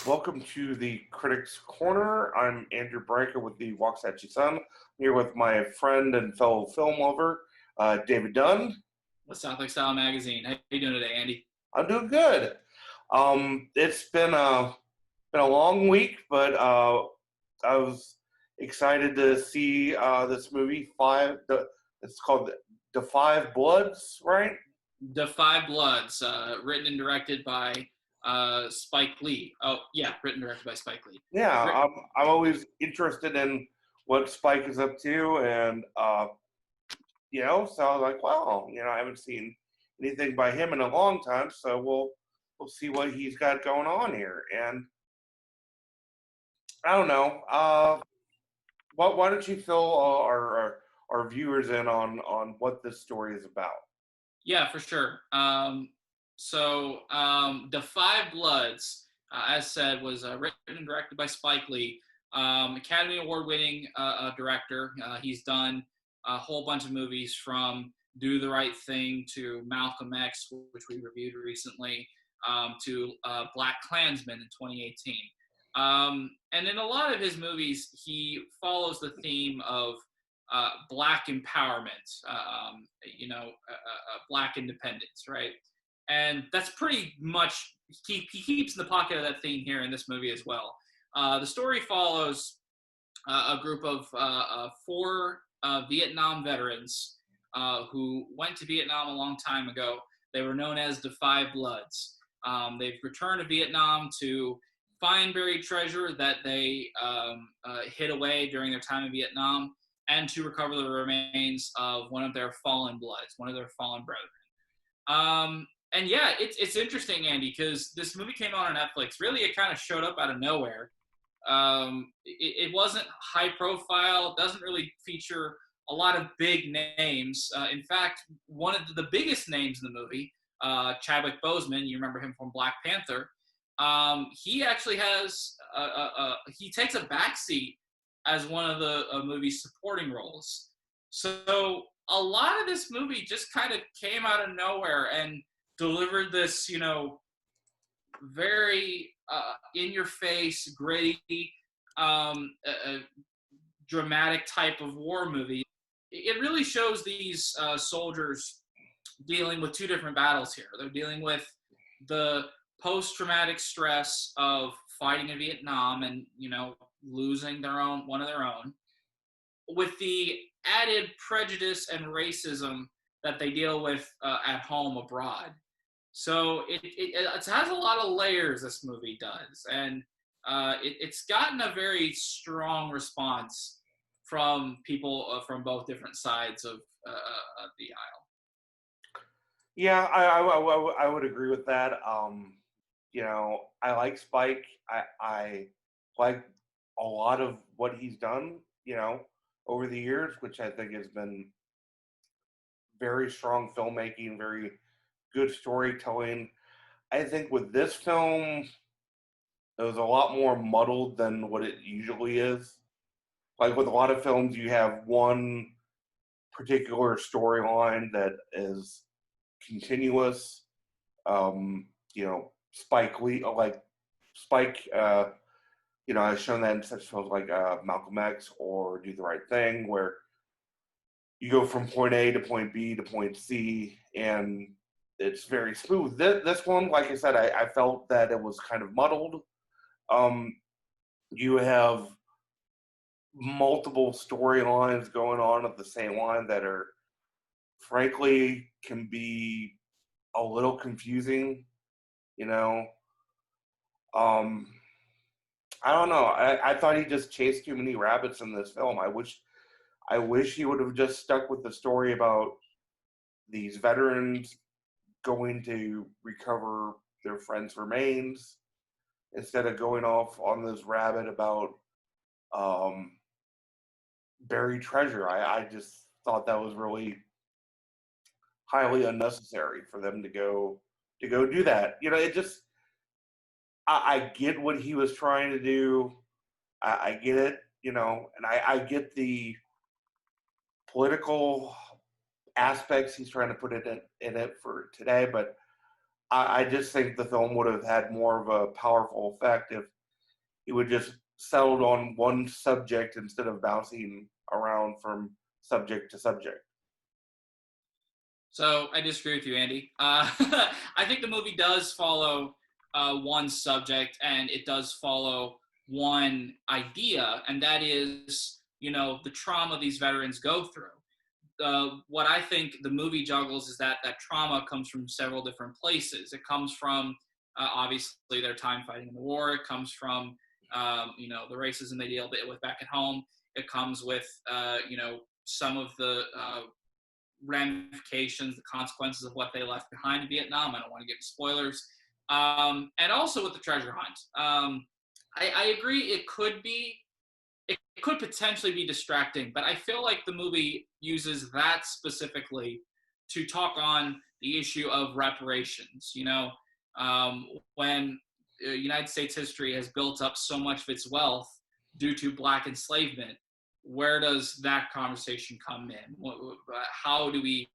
Welcome to the Critics Corner. I'm Andrew Branca with the Waxahachie Sun. I'm here with my friend and fellow film lover, David Dunn. With Southlake Style Magazine. How you doing today, Andy? I'm doing good. It's been a long week, but I was excited to see this movie. It's called The Five Bloods, right? The Five Bloods, written and directed by Spike Lee. Oh, yeah, written and directed by Spike Lee. Yeah, Rick, I'm always interested in what Spike is up to, and so I was like, well, I haven't seen anything by him in a long time, so we'll see what he's got going on here. And I don't know, why don't you fill our viewers in on what this story is about? yeah, for sure. The Five Bloods, as said, was written and directed by Spike Lee, Academy Award-winning director. He's done a whole bunch of movies from Do the Right Thing to Malcolm X, which we reviewed recently, to Black Klansman in 2018. And in a lot of his movies, he follows the theme of Black empowerment, Black independence, right? And that's pretty much, he keeps in the pocket of that theme here in this movie as well. The story follows a group of four Vietnam veterans who went to Vietnam a long time ago. They were known as the Five Bloods. They've returned to Vietnam to find buried treasure that they hid away during their time in Vietnam, and to recover the remains of one of their fallen bloods, one of their fallen brethren. And yeah, it's interesting, Andy, because this movie came out on Netflix. Really, it kind of showed up out of nowhere. It wasn't high profile, doesn't really feature a lot of big names. In fact, one of the biggest names in the movie, Chadwick Boseman, you remember him from Black Panther, he actually he takes a backseat as one of the movie's supporting roles. So a lot of this movie just kind of came out of nowhere and delivered this, very in-your-face, gritty, dramatic type of war movie. It really shows these soldiers dealing with two different battles here. They're dealing with the post-traumatic stress of fighting in Vietnam and, losing one of their own, with the added prejudice and racism that they deal with at home abroad. So it has a lot of layers, this movie does, and it's gotten a very strong response from people from both different sides of the aisle. Yeah, I would agree with that. I like Spike. I like a lot of what he's done, over the years, which I think has been very strong filmmaking, very good storytelling. I think with this film, it was a lot more muddled than what it usually is. Like with a lot of films, you have one particular storyline that is continuous. Spike Lee, like Spike, has shown that in such films like Malcolm X or Do the Right Thing, where you go from point A to point B to point C, and it's very smooth. This one, like I said, I felt that it was kind of muddled. You have multiple storylines going on at the same line that are, frankly, can be a little confusing, you know. I don't know. I thought he just chased too many rabbits in this film. I wish he would have just stuck with the story about these veterans going to recover their friends' remains instead of going off on this rabbit about buried treasure. I just thought that was really highly unnecessary for them to go do that. It just I get what he was trying to do. I get it, and I get the political aspects he's trying to put in it for today, but I just think the film would have had more of a powerful effect if he would just settle on one subject instead of bouncing around from subject to subject. So I disagree with you, Andy. I think the movie does follow one subject, and it does follow one idea, and that is, the trauma these veterans go through. What I think the movie juggles is that trauma comes from several different places. It comes from obviously their time fighting in the war. It comes from the racism they deal with back at home. It comes with some of the ramifications, the consequences of what they left behind in Vietnam. I don't want to get into spoilers. And also with the treasure hunt. I agree it could potentially be distracting, but I feel like the movie uses that specifically to talk on the issue of reparations. When United States history has built up so much of its wealth due to Black enslavement, where does that conversation come in? How do we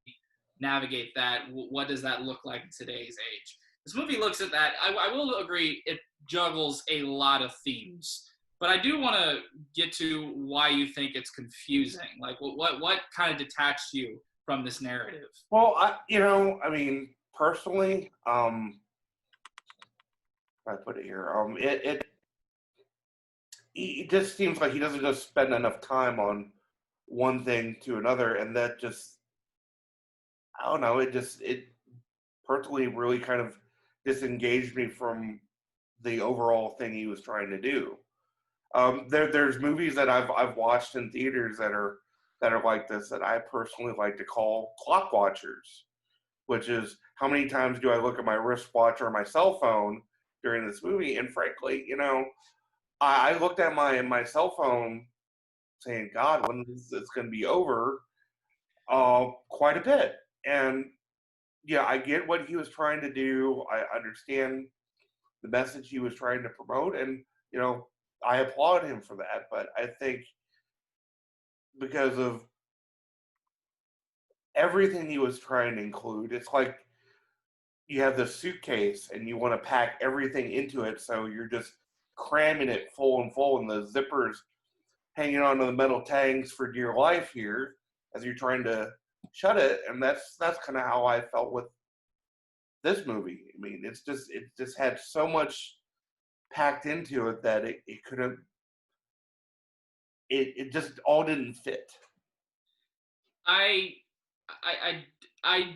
navigate that? What does that look like in today's age? This movie looks at that. I will agree it juggles a lot of themes, but I do want to get to why you think it's confusing. Like, what kind of detached you from this narrative? Well, personally, I put it here. It just seems like he doesn't just spend enough time on one thing to another, and that just, I don't know, it personally really kind of disengaged me from the overall thing he was trying to do. There's movies that I've watched in theaters that are like this that I personally like to call clock watchers, which is how many times do I look at my wristwatch or my cell phone during this movie? And frankly, I looked at my cell phone saying, God, when is this going to be over? Quite a bit. And yeah, I get what he was trying to do. I understand the message he was trying to promote. And, I applaud him for that. But I think because of everything he was trying to include, it's like you have this suitcase and you want to pack everything into it. So you're just cramming it full and the zippers hanging onto the metal tangs for dear life here as you're trying to shut it. And that's kind of how I felt with this movie. I mean, it just had so much packed into it that it couldn't, it just all didn't fit. I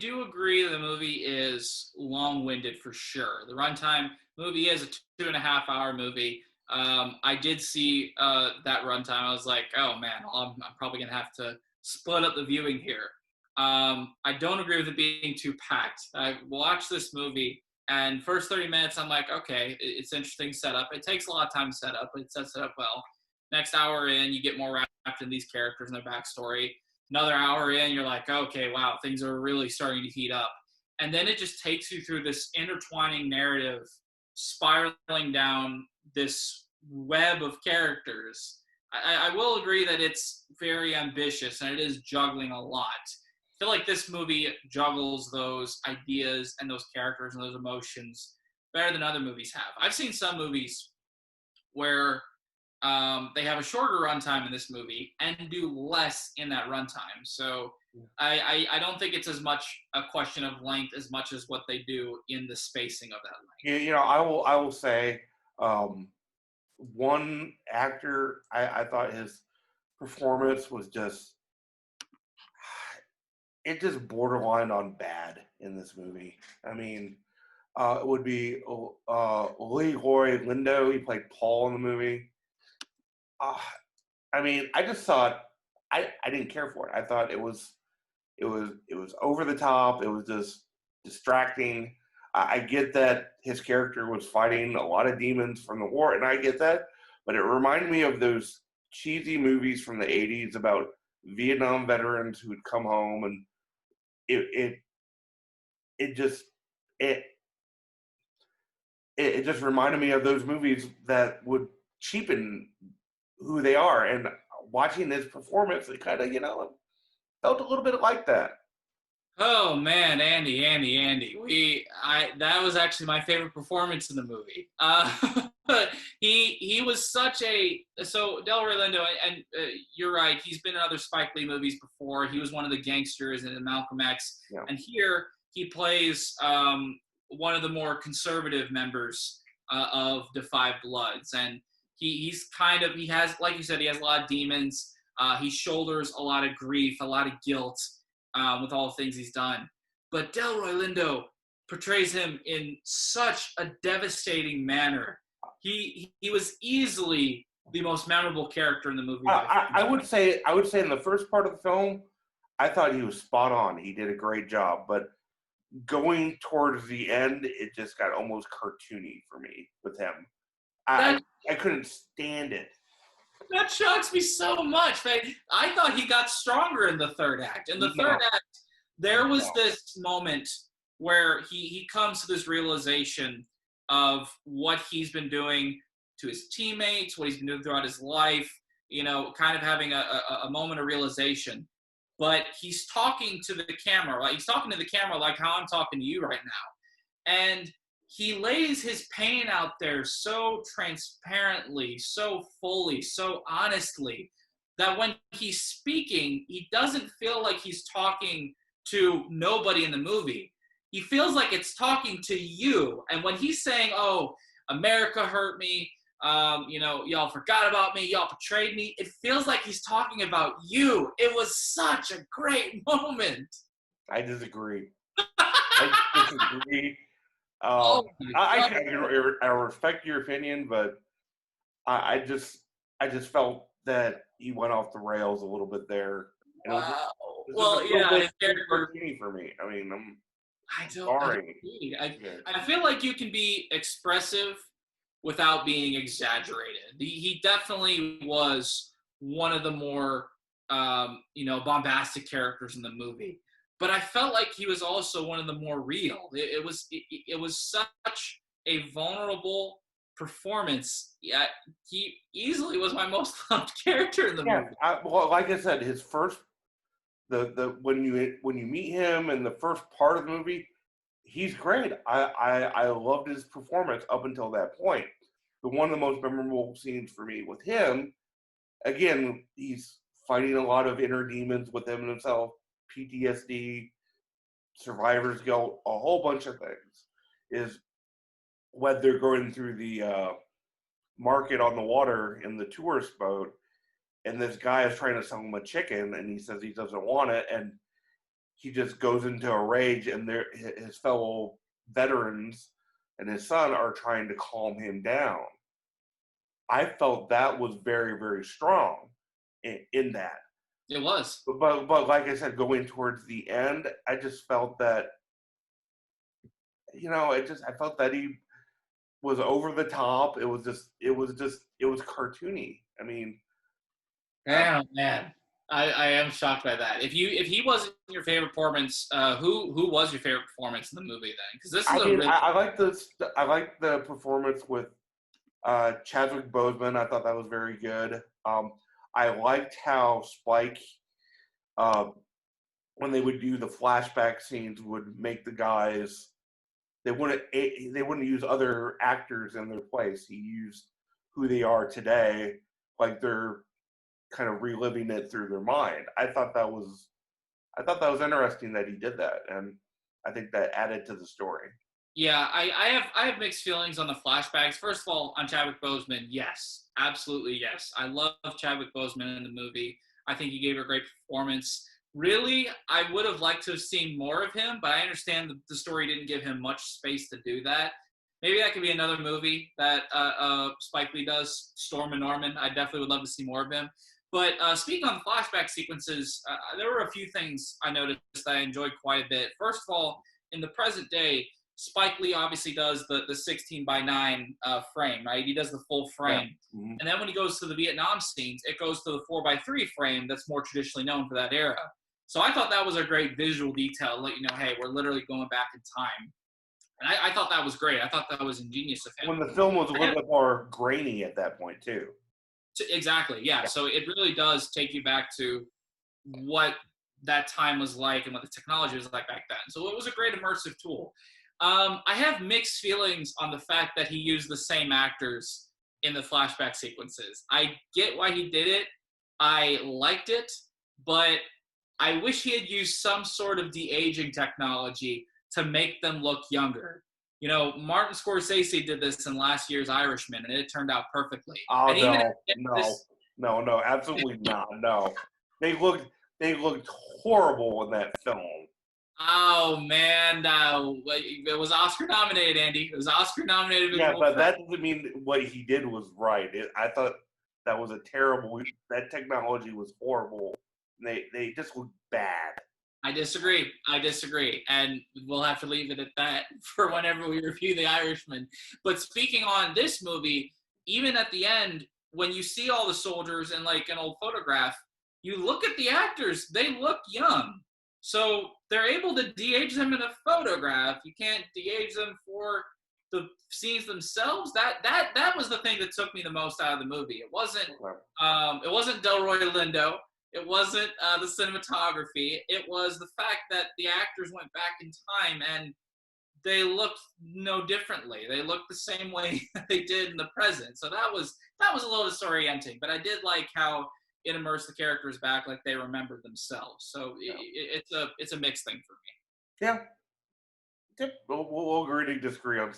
do agree the movie is long-winded for sure. The runtime movie is a 2.5-hour movie. I did see that runtime. I was like, oh man, I'm probably gonna have to split up the viewing here. I don't agree with it being too packed. I watched this movie, and first 30 minutes, I'm like, okay, it's interesting setup. It takes a lot of time to set up, but it sets it up well. Next hour in, you get more wrapped in these characters and their backstory. Another hour in, you're like, okay, wow, things are really starting to heat up. And then it just takes you through this intertwining narrative, spiraling down this web of characters. I will agree that it's very ambitious and it is juggling a lot. I feel like this movie juggles those ideas and those characters and those emotions better than other movies have. I've seen some movies where they have a shorter runtime in this movie and do less in that runtime. So I don't think it's as much a question of length as much as what they do in the spacing of that length. I will say one actor, I thought his performance was just borderline on bad in this movie. I mean, it would be Leroy Lindo. He played Paul in the movie. I mean, I just thought I didn't care for it. I thought it was over the top. It was just distracting. I get that his character was fighting a lot of demons from the war, and I get that, but it reminded me of those cheesy movies from the 80s about Vietnam veterans who would come home, and it just reminded me of those movies that would cheapen who they are. And watching this performance, it kind of, felt a little bit like that. Oh man, Andy. That was actually my favorite performance in the movie. he was such a so Delroy Lindo, and you're right. He's been in other Spike Lee movies before. He was one of the gangsters in Malcolm X, and here he plays one of the more conservative members of the Five Bloods, and he's kind of he has, like you said, he has a lot of demons. He shoulders a lot of grief, a lot of guilt with all the things he's done. But Delroy Lindo portrays him in such a devastating manner. He was easily the most memorable character in the movie. I would say in the first part of the film, I thought he was spot on. He did a great job, but going towards the end, it just got almost cartoony for me with him. I couldn't stand it. That shocks me so much. I thought he got stronger in the third act. In the third act, there was this moment where he comes to this realization of what he's been doing to his teammates, what he's been doing throughout his life, kind of having a moment of realization. But he's talking to the camera, like he's talking to the camera like how I'm talking to you right now. And he lays his pain out there so transparently, so fully, so honestly, that when he's speaking, he doesn't feel like he's talking to nobody in the movie. He feels like it's talking to you. And when he's saying, oh, America hurt me, y'all forgot about me, y'all betrayed me, it feels like he's talking about you. It was such a great moment. I disagree. I respect your opinion, but I just felt that he went off the rails a little bit there. Wow. Cartoony for me. I mean, sorry. I feel like you can be expressive without being exaggerated. He definitely was one of the more, bombastic characters in the movie. But I felt like he was also one of the more real. It was such a vulnerable performance. Yeah, he easily was my most loved character in the movie. Well, like I said, his first when you meet him in the first part of the movie, he's great. I loved his performance up until that point. But one of the most memorable scenes for me with him, again, he's fighting a lot of inner demons within himself. PTSD, survivor's guilt, a whole bunch of things, is when they're going through the market on the water in the tourist boat, and this guy is trying to sell him a chicken, and he says he doesn't want it, and he just goes into a rage, and his fellow veterans and his son are trying to calm him down. I felt that was very, very strong in that. It was. But like I said, going towards the end, I just felt that, I felt that he was over the top. It was cartoony. I mean. Oh, man. I am shocked by that. If he wasn't your favorite performance, who was your favorite performance in the movie then? Because this is I like the performance with Chadwick Boseman. I thought that was very good. I liked how Spike, when they would do the flashback scenes, would make the guys, they wouldn't use other actors in their place. He used who they are today, like they're kind of reliving it through their mind. I thought that was interesting that he did that, and I think that added to the story. Yeah, I have mixed feelings on the flashbacks. First of all, on Chadwick Boseman, yes, absolutely yes. I love Chadwick Boseman in the movie. I think he gave a great performance. Really, I would have liked to have seen more of him, but I understand the story didn't give him much space to do that. Maybe that could be another movie that Spike Lee does, Storm and Norman. I definitely would love to see more of him. But speaking on the flashback sequences, there were a few things I noticed that I enjoyed quite a bit. First of all, in the present day, Spike Lee obviously does the 16:9 frame, right? He does the full frame. Yeah. Mm-hmm. And then when he goes to the Vietnam scenes, it goes to the 4:3 frame that's more traditionally known for that era. So I thought that was a great visual detail to let you know, hey, we're literally going back in time. And I thought that was great. I thought that was ingenious of him. When the film was a little bit more grainy at that point, too. Exactly, yeah. So it really does take you back to what that time was like and what the technology was like back then. So it was a great immersive tool. I have mixed feelings on the fact that he used the same actors in the flashback sequences. I get why he did it. I liked it, but I wish he had used some sort of de-aging technology to make them look younger. You know, Martin Scorsese did this in last year's Irishman, and it turned out perfectly. Oh And even no, absolutely not. No, they looked horrible in that film. Oh man, it was Oscar nominated, Andy. It was Oscar nominated. Yeah, but that doesn't mean what he did was right. I thought that was a terrible. That technology was horrible. They just looked bad. I disagree, and we'll have to leave it at that for whenever we review The Irishman. But speaking on this movie, even at the end, when you see all the soldiers in like an old photograph, you look at the actors; they look young. So they're able to de-age them in a photograph. You can't de-age them for the scenes themselves. That was the thing that took me the most out of the movie. It wasn't Delroy Lindo. It wasn't the cinematography. It was the fact that the actors went back in time and they looked no differently. They looked the same way they did in the present. So that was a little disorienting. But I did like how it immersed the characters back like they remembered themselves. So it's a mixed thing for me. Yeah. Yep. We'll agree to disagree on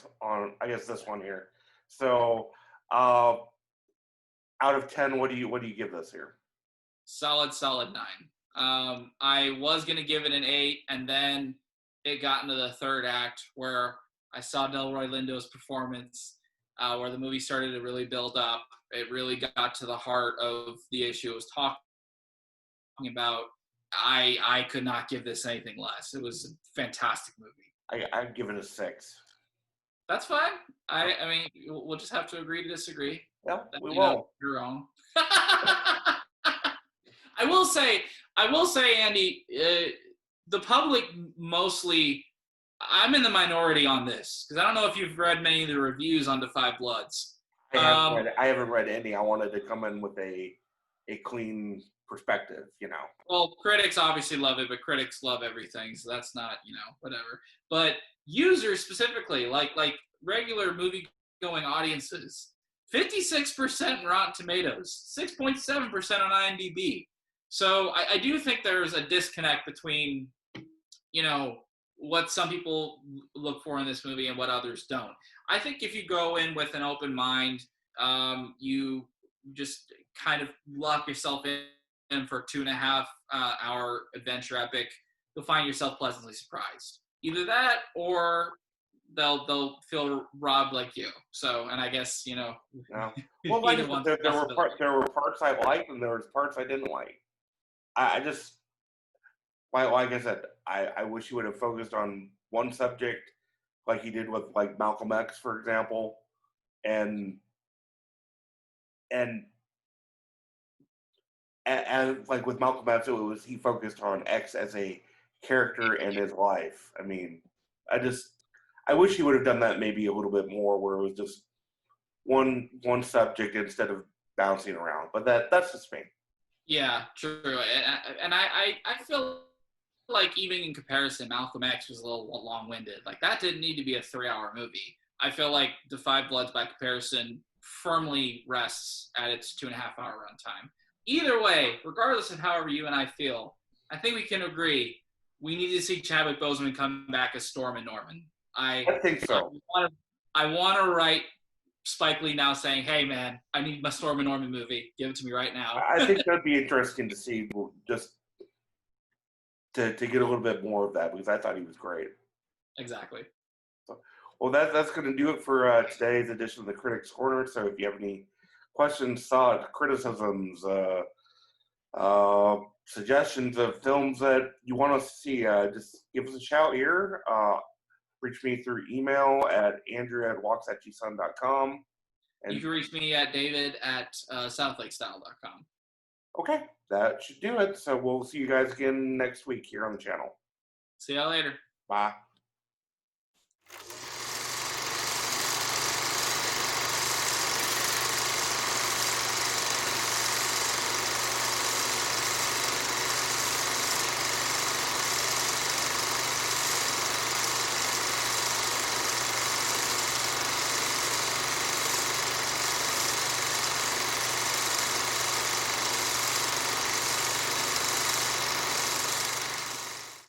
I guess this one here. So out of 10, what do you give this here? Solid 9. I was gonna give it an 8, and then it got into the third act where I saw Delroy Lindo's performance, where the movie started to really build up. It really got to the heart of the issue it was talking about. I could not give this anything less. It was a fantastic movie. I'd give it a 6. That's fine. I mean, we'll just have to agree to disagree. Yeah, we will. You're wrong. I will say, Andy, the public mostly, I'm in the minority on this, because I don't know if you've read many of the reviews on The Five Bloods. I haven't read any. I wanted to come in with a clean perspective, you know. Well, critics obviously love it, but critics love everything, so that's not, whatever. But users specifically, like regular movie-going audiences, 56% Rotten Tomatoes, 6.7% on IMDb. So I do think there's a disconnect between, what some people look for in this movie and what others don't. I think if you go in with an open mind, you just kind of lock yourself in for a 2.5 hour adventure epic, you'll find yourself pleasantly surprised. Either that or they'll feel robbed like you. So, and I guess, Yeah. Well, like there were parts I liked and there was parts I didn't like. I just, like I said, I wish he would have focused on one subject like he did with like Malcolm X, for example, and like with Malcolm X, he focused on X as a character and his life. I mean, I wish he would have done that maybe a little bit more, where it was just one subject instead of bouncing around. But that's just me. Yeah, true. And I feel like even in comparison, Malcolm X was a little long-winded. Like, that didn't need to be a 3-hour movie. I feel like The Five Bloods, by comparison, firmly rests at its 2.5-hour runtime. Either way, regardless of however you and I feel, I think we can agree we need to see Chadwick Boseman come back as Storm and Norman. I think so. I want to write Spike Lee now saying, hey, man, I need my Storm and Norman movie. Give it to me right now. I think that'd be interesting to see, just to get a little bit more of that, because I thought he was great. Exactly. So, well, that's going to do it for today's edition of the Critics Corner. So if you have any questions, thoughts, criticisms, suggestions of films that you want us to see, just give us a shout here. Reach me through email at andrew@waxahachiesun.com. And you can reach me at david@southlakestyle.com. Okay, that should do it. So we'll see you guys again next week here on the channel. See y'all later. Bye.